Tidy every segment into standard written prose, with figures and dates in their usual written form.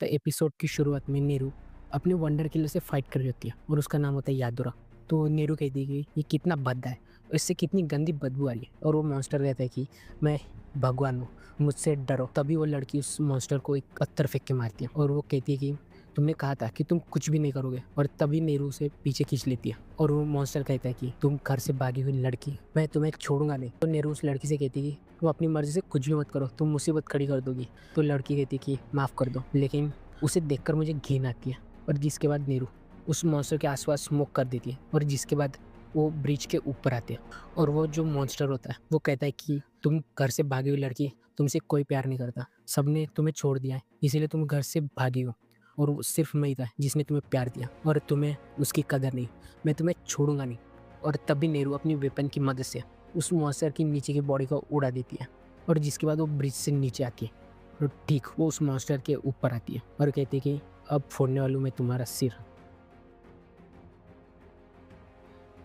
तो एपिसोड की शुरुआत में नीरू अपने वंडर किलर से फाइट कर रही होती है और उसका नाम होता है यादुरा। तो नीरू कहती है कि ये कितना भद्दा है और इससे कितनी गंदी बदबू आ रही है, और वो मॉन्स्टर कहता है कि मैं भगवान हूँ, मुझसे डरो। तभी वो लड़की उस मॉन्स्टर को एक पत्थर फेंक के मारती है और वो कहती है कि तुमने कहा था कि तुम कुछ भी नहीं करोगे, और तभी नीरू उसे पीछे खींच लेती है और वो मॉन्स्टर कहता है कि तुम घर से भागी हुई लड़की, मैं तुम्हें छोड़ूंगा नहीं। तो नीरू उस लड़की से कहती है कि तुम अपनी मर्जी से कुछ भी मत करो, तुम मुसीबत खड़ी कर दोगी। तो लड़की कहती है कि माफ़ कर दो, लेकिन उसे देखकर मुझे घिन आती है। और जिसके बाद नीरू उस मॉन्स्टर के आसपास स्मोक कर देती है, और जिसके बाद वो ब्रिज के ऊपर आते हैं और वो जो मॉन्स्टर होता है वो कहता है कि तुम घर से भागी हुई लड़की, तुमसे कोई प्यार नहीं करता, सबने तुम्हें छोड़ दिया है, इसीलिए तुम घर से भागी हो, और वो सिर्फ मैं ही था जिसने तुम्हें प्यार दिया और तुम्हें उसकी कदर नहीं, मैं तुम्हें छोड़ूंगा नहीं। और तभी नीरू अपनी वेपन की मदद से उस मॉन्स्टर की नीचे की बॉडी को उड़ा देती है, और जिसके बाद वो ब्रिज से नीचे आती है और ठीक वो उस मॉन्स्टर के ऊपर आती है और कहती है कि अब फोड़ने वालू मैं तुम्हारा सिर।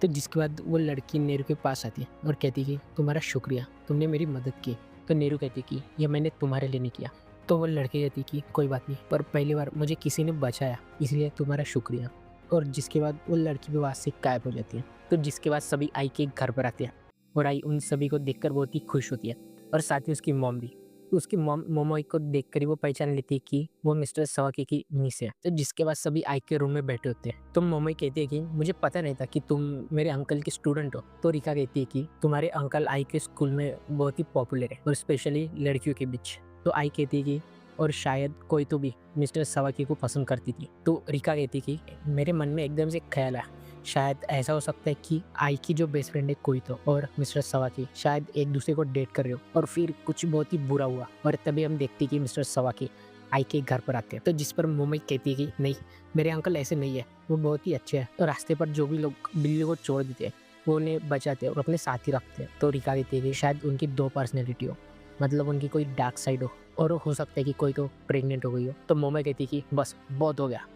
तो जिसके बाद वो लड़की नेहरू के पास आती है और कहती है कि तुम्हारा शुक्रिया, तुमने मेरी मदद की। तो नेहरू कहती है कि यह मैंने तुम्हारे लिए नहीं किया। तो वो लड़की कहती है कि कोई बात नहीं, पर पहली बार मुझे किसी ने बचाया, इसलिए तुम्हारा शुक्रिया। और जिसके बाद वो लड़की भी वहाँ से गायब हो जाती है। तो जिसके बाद सभी आई के घर पर आते हैं और आई उन सभी को देखकर बहुत ही खुश होती है, और साथ ही उसकी मॉम भी। तो उसकी मॉम मोमोई को देखकर ही वो पहचान लेती है कि वो मिस्टर सवाकी की मिस है। तो जिसके बाद सभी आई के रूम में बैठे होते हैं। तो मोमोई कहती है कि मुझे पता नहीं था कि तुम मेरे अंकल की स्टूडेंट हो। तो रिका कहती है कि तुम्हारे अंकल आई के स्कूल में बहुत ही पॉपुलर है, और स्पेशली लड़कियों के बीच। तो आई कहती है कि और शायद कोई तो भी मिस्टर सवाकी को पसंद करती थी। तो रिका कहती कि मेरे मन में एकदम से ख्याल आया, शायद ऐसा हो सकता है कि आई की जो बेस्ट फ्रेंड है कोई तो और मिस्टर सवाकी शायद एक दूसरे को डेट कर रहे हो, और फिर कुछ बहुत ही बुरा हुआ, और तभी हम देखते कि मिस्टर सवाकी आई के घर पर आते हैं। तो जिस पर मोमई कहती है कि नहीं, मेरे अंकल ऐसे नहीं है, वो बहुत ही अच्छे हैं, तो रास्ते पर जो भी लोग बिल्ली को छोड़ देते हैं वो उन्हें बचाते हैं और अपने साथ ही रखते हैं। तो रिका कहती है कि शायद उनकी दो पर्सनैलिटी हो, मतलब उनकी कोई डार्क साइड हो, और हो सकता है कि कोई तो प्रेग्नेंट हो गई हो। तो मोमई कहती है कि बस बहुत हो गया।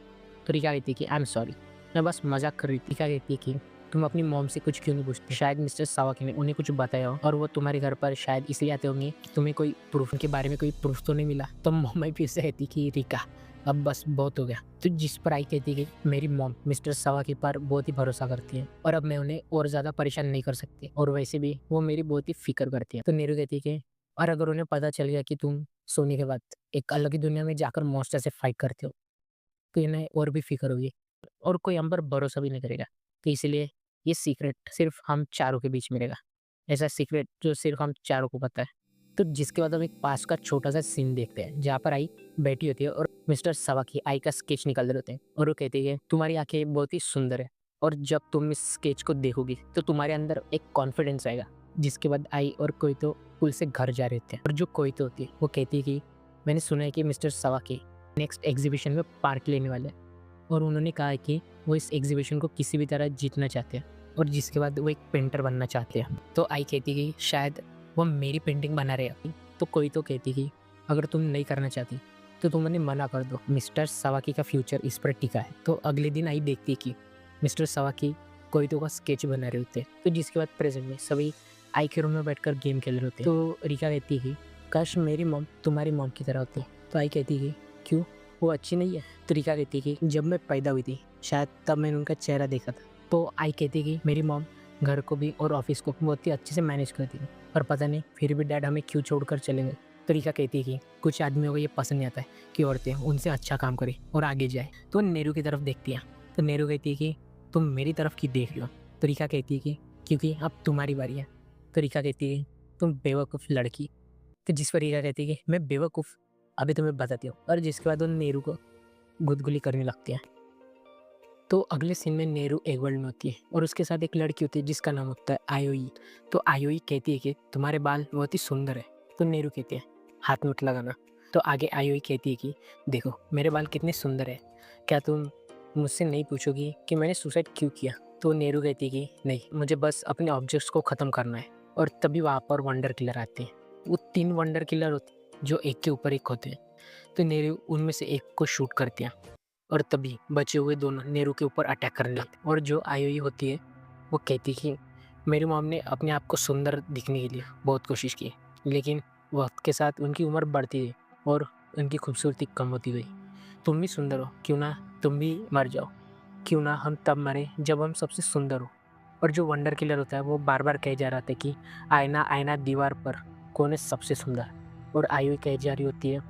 तो रिका कहती है कि आई एम सॉरी, मैं बस मजाक कर रही थी। रिका कहती है कि तुम अपनी मॉम से कुछ क्यों नहीं पूछती, शायद मिस्टर सावाकी ने उन्हें कुछ बताया हो, और वो तुम्हारे घर पर शायद इसलिए आते होंगे कि तुम्हें कोई प्रूफ के बारे में कोई प्रूफ तो नहीं मिला। तो मोमई फिर से कहती कि रिका अब बस बहुत हो गया। तो जिस पर आई कहती कि मेरी मॉम मिस्टर सवाकी पर बहुत ही भरोसा करती है, और अब मैं उन्हें और ज्यादा परेशान नहीं कर सकती, और वैसे भी वो मेरी बहुत ही फिक्र करती है। तो नीरू कहती है कि और अगर उन्हें पता चल गया कि तुम सोने के बाद एक अलग ही दुनिया में जाकर मॉन्स्टर से फाइट करते हो, तो इन्हें और भी फिक्र होगी, और कोई हम पर भरोसा भी नहीं करेगा। तो इसलिए ये सीक्रेट सिर्फ हम चारों के बीच में रहेगा, ऐसा सीक्रेट जो सिर्फ हम चारों को पता है। तो जिसके बाद हम एक पास का छोटा सा सीन देखते हैं जहाँ पर आई बैठी होती है और मिस्टर सवाकी आई का स्केच निकाल रहे होते हैं, और वो कहते हैं तुम्हारी आंखें बहुत ही सुंदर है, और जब तुम इस स्केच को देखोगी तो तुम्हारे अंदर एक कॉन्फिडेंस आएगा। जिसके बाद आई और कोई तो पुल से घर जा रहे थे, और जो कोई तो होती है वो कहती है कि मैंने सुना है कि मिस्टर सवाकी नेक्स्ट एग्जीबिशन में पार्ट लेने वाले हैं, और उन्होंने कहा है कि वो इस एग्जीबिशन को किसी भी तरह जीतना चाहते हैं, और जिसके बाद वो एक पेंटर बनना चाहते हैं। तो आई कहती कि शायद वो मेरी पेंटिंग बना रहे हैं। तो कोई तो कहती कि अगर तुम नहीं करना चाहती तो तुम उन्हें मना कर दो, मिस्टर सवाकी का फ्यूचर इस पर टिका है। तो अगले दिन आई देखती कि मिस्टर सवाकी कोई तो का स्केच बना रहे होते। तो जिसके बाद प्रेजेंट में सभी आई के रूम में बैठकर गेम खेल रहे होते। तो रिका कहती कि काश मेरी मॉम तुम्हारी मॉम की तरह होती। तो आई कहती कि क्यों, वो अच्छी नहीं है। तो रिका कहती कि जब मैं पैदा हुई थी शायद तब मैंने उनका चेहरा देखा था। तो आई कहती कि मेरी मॉम घर को भी और ऑफिस को बहुत ही अच्छे से मैनेज करती है, पर पता नहीं फिर भी डैड हमें क्यों छोड़कर चले गए। तो रिका कहती है कि कुछ आदमियों को ये पसंद नहीं आता है कि औरतें उनसे अच्छा काम करें और आगे जाए। तो नेहरू की तरफ देखती है। तो नेहरू कहती है कि तुम मेरी तरफ क्यों देख रही हो। तो रिका कहती है कि क्योंकि अब तुम्हारी बारी है। तो रिका कहती है तुम बेवकूफ़ लड़की। तो जिस पर रिका कहती है कि मैं बेवकूफ़, अभी तुम्हें बताती हूँ। और जिसके बाद वो नेहरू को गुदगुली करने लगती है। तो अगले सीन में नेहरू एक वर्ल्ड में होती है और उसके साथ एक लड़की होती है जिसका नाम होता है आयोई। तो आयोई कहती है कि तुम्हारे बाल बहुत ही सुंदर है। तो नेहरू कहती है हाथ मत लगाना। तो आगे आयोई कहती है कि देखो मेरे बाल कितने सुंदर है, क्या तुम मुझसे नहीं पूछोगी कि मैंने सुसाइड क्यों किया। तो नेहरू कहती है कि नहीं, मुझे बस अपने ऑब्जेक्ट्स को ख़त्म करना है। और तभी वहाँ पर वंडर किलर आते हैं। वो 3 वंडर किलर होते हैं जो एक के ऊपर एक होते हैं। तो नेहरू उनमें से एक को शूट करती है, और तभी बचे हुए दोनों नेहरू के ऊपर अटैक करने लगते हैं। और जो आयोई होती है वो कहती कि मेरी मॉम ने अपने आप को सुंदर दिखने के लिए बहुत कोशिश की, लेकिन वक्त के साथ उनकी उम्र बढ़ती गई और उनकी खूबसूरती कम होती गई। तुम भी सुंदर हो, क्यों ना तुम भी मर जाओ, क्यों ना हम तब मरें जब हम सबसे सुंदर हो। और जो वंडर किलर होता है वो बार-बार कहे जा रहा था कि आईना आईना दीवार पर, कौन है सबसे सुंदर? और आयुई कहे जा रही होती है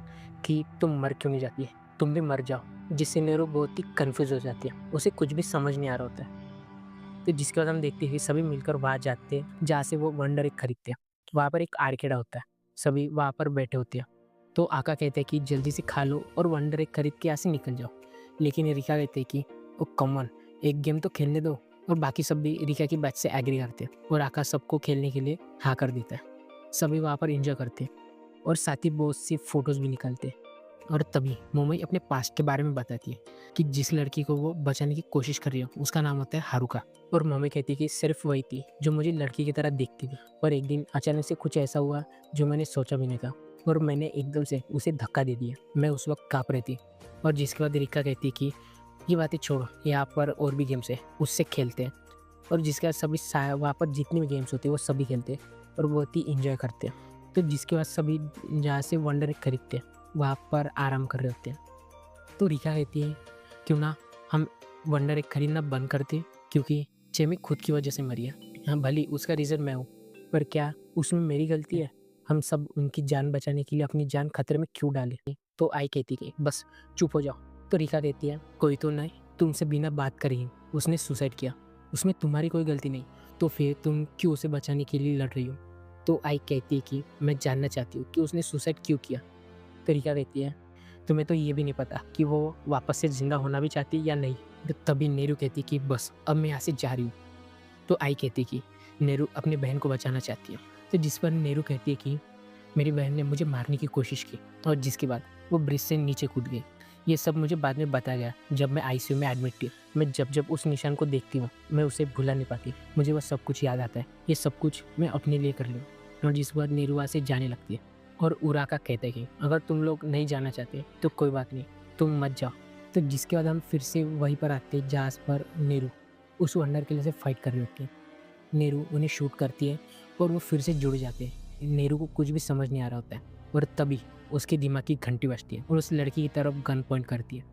कि तुम मर क्यों नहीं जाती? तुम भी मर जाओ। जिससे नेरू बहुत ही कन्फ्यूज़ हो जाती है, उसे कुछ भी समझ नहीं आ रहा होता है। तो जिसके बाद हम देखते हैं कि सभी मिलकर वहाँ जाते हैं जहाँ से वो वंडर एग खरीदते हैं। वहाँ पर एक आर्केड होता है, सभी वहाँ पर बैठे होते हैं। तो आका कहते हैं कि जल्दी से खा लो और वंडर एग खरीद के यहाँ से निकल जाओ। लेकिन रिका कहते हैं कि ओ कम ऑन, एक गेम तो खेलने दो। और बाकी सब भी रिका की बात से एग्री करते हैं और आका सबको खेलने के लिए हाँ कर देता है। सभी वहाँ पर एंजॉय करते हैं और साथ ही बहुत सी फोटोज़ भी निकालते हैं। और तभी मोमोई अपने पास्ट के बारे में बताती है कि जिस लड़की को वो बचाने की कोशिश कर रही है उसका नाम होता है हारुका। और मम्मी कहती है कि सिर्फ वही थी जो मुझे लड़की की तरह दिखती थी, पर एक दिन अचानक से कुछ ऐसा हुआ जो मैंने सोचा भी नहीं था और मैंने एकदम से उसे धक्का दे दिया। मैं उस वक्त काँप रही थी। और जिसके बाद रिका कहती है कि ये बातें छोड़ो, यहाँ पर और भी गेम्स है, उससे खेलते हैं। और जिसके बाद सभी वहाँ पर जितनी भी गेम्स होते हैं वो सभी खेलते हैं और बहुत ही इंजॉय करते हैं। तो जिसके बाद सभी जहाँ से वंडर एग खरीदते हैं वहाँ पर आराम कर रहे होते हैं। तो रिका कहती है क्यों ना हम वंडर एग खरीदना बंद करते, क्योंकि चेमी खुद की वजह से मरी है। हाँ, भले उसका रीज़न मैं हूँ, पर क्या उसमें मेरी गलती है? हम सब उनकी जान बचाने के लिए अपनी जान खतरे में क्यों डालें? तो आई कहती कि बस चुप हो जाओ। तो रिका कहती है कोई तो नहीं, तुमसे बिना बात करे ही उसने सुसाइड किया, उसमें तुम्हारी कोई गलती नहीं, तो फिर तुम क्यों उसे बचाने के लिए लड़ रही हो? तो आई कहती है कि मैं जानना चाहती हूँ कि उसने सुसाइड क्यों किया। तो रिका कहती है तुम्हें तो ये भी नहीं पता कि वो वापस से ज़िंदा होना भी चाहती है या नहीं। तो तभी नेहरू कहती कि बस अब मैं यहाँ से जा रही हूँ। तो आई कहती कि नेहरू अपनी बहन को बचाना चाहती है। तो जिस पर नेहरू कहती है कि मेरी बहन ने मुझे मारने की कोशिश की और जिसके बाद वो ब्रिज से नीचे कूद गई। ये सब मुझे बाद में बताया गया जब मैं आईसीयू में एडमिट थी। मैं जब उस निशान को देखती हूँ मैं उसे भुला नहीं पाती, मुझे वह सब कुछ याद आता है। ये सब कुछ मैं अपने लिए कर लूँ। और जिस बार नेहरू वहाँ से जाने लगती है और उराका कहते हैं कि अगर तुम लोग नहीं जाना चाहते तो कोई बात नहीं, तुम मत जाओ। तो जिसके बाद हम फिर से वहीं पर आते हैं जहाँ पर नेहरू उस वंडर किलर से फाइट कर रही होती है। नेहरू उन्हें शूट करती है और वो फिर से जुड़ जाते हैं। नेहरू को कुछ भी समझ नहीं आ रहा होता है और तभी उसके दिमाग की घंटी बजती है और उस लड़की की तरफ गन पॉइंट करती है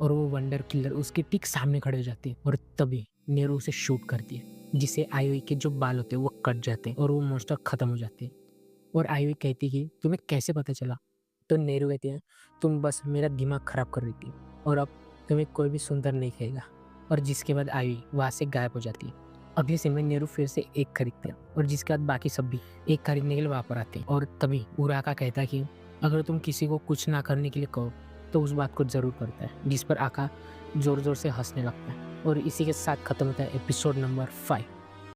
और वो वंडर किलर उसके ठीक सामने खड़े हो जाते हैं और तभी नेहरू उसे शूट करती है, जिससे आयुई के जो बाल होते हैं वो कट जाते हैं और वो मॉन्स्टर खत्म हो जाते हैं। और आयुई कहती कि तुम्हें कैसे पता चला? तो नेहरू कहती है तुम बस मेरा दिमाग खराब कर रही थी और अब तुम्हें कोई भी सुंदर नहीं कहेगा। और जिसके बाद आयुई वहाँ से गायब हो जाती है। अगले सीन में नेहरू फिर से एक खरीदते हैं और जिसके बाद बाकी सब भी एक खरीदने के लिए वहाँ पर आते हैं। और तभी उराका कहता है कि अगर तुम किसी को कुछ ना करने के लिए कहो तो उस बात को ज़रूर करता है, जिस पर आका ज़ोर ज़ोर से हंसने लगता है। और इसी के साथ खत्म होता है एपिसोड नंबर 5।